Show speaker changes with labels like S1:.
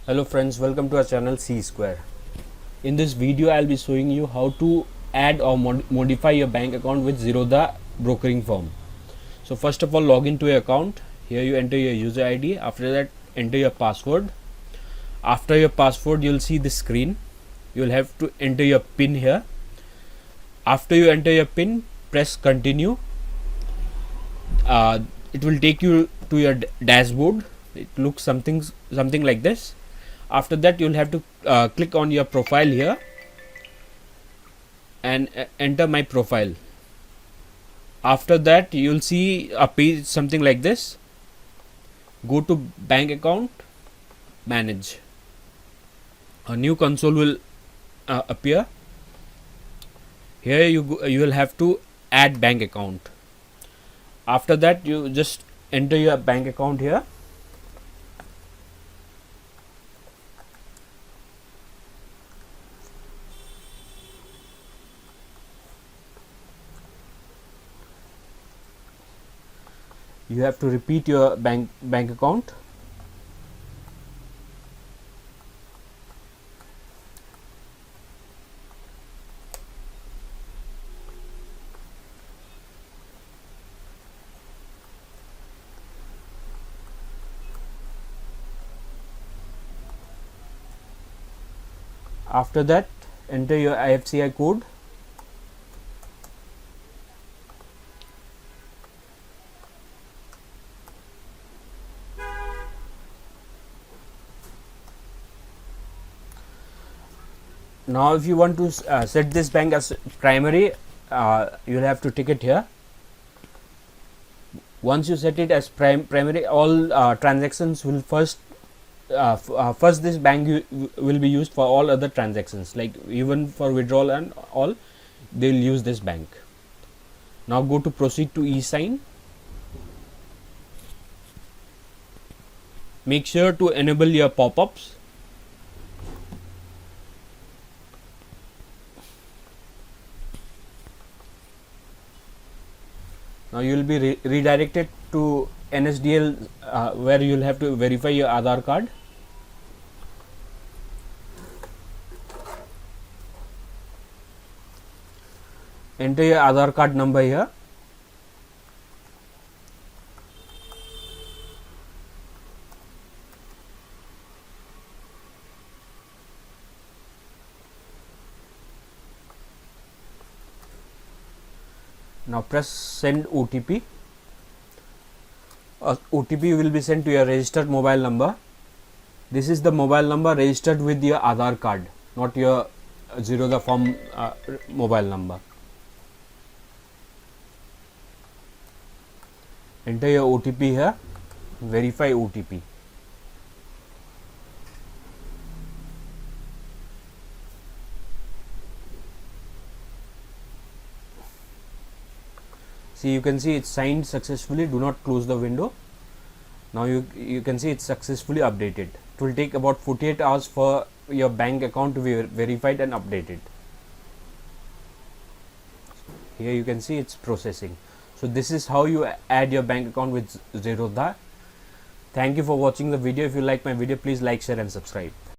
S1: Hello friends, welcome to our channel C Square. In this video I'll be showing you how to add or modify your bank account with Zerodha brokering firm. So first of all, log into your account. Here you enter your user ID. After that, enter your password. After your password, you'll see this screen. You'll have to enter your PIN here. After you enter your PIN, press continue. It will take you to your dashboard. It looks something like this. After that, you'll have to click on your profile here and enter my profile. After that, you'll see a page something like this. Go to bank account, manage. A new console will appear. Here you will have to add bank account. After that, you just enter your bank account here. You have to repeat your bank account. After that, enter your IFSCI code. Now if you want to set this bank as primary, you'll have to tick it here. Once you set it as primary, all transactions will first this bank will be used for all other transactions, like even for withdrawal and all, they'll use this bank. Now go to proceed to e-sign. Make sure to enable your pop-ups. Now you will be redirected to NSDL where you will have to verify your Aadhaar card. Enter your Aadhaar card number here. Now press send OTP. OTP will be sent to your registered mobile number. This is the mobile number registered with your Aadhaar card, not your Zerodha form mobile number. Enter your OTP here. Verify OTP. See, you can see it's signed successfully. Do not close the window. Now you can see it's successfully updated. It will take about 48 hours for your bank account to be verified and updated. Here you can see it's processing. So this is how you add your bank account with Zerodha. Thank you for watching the video. If you like my video, please like, share and subscribe.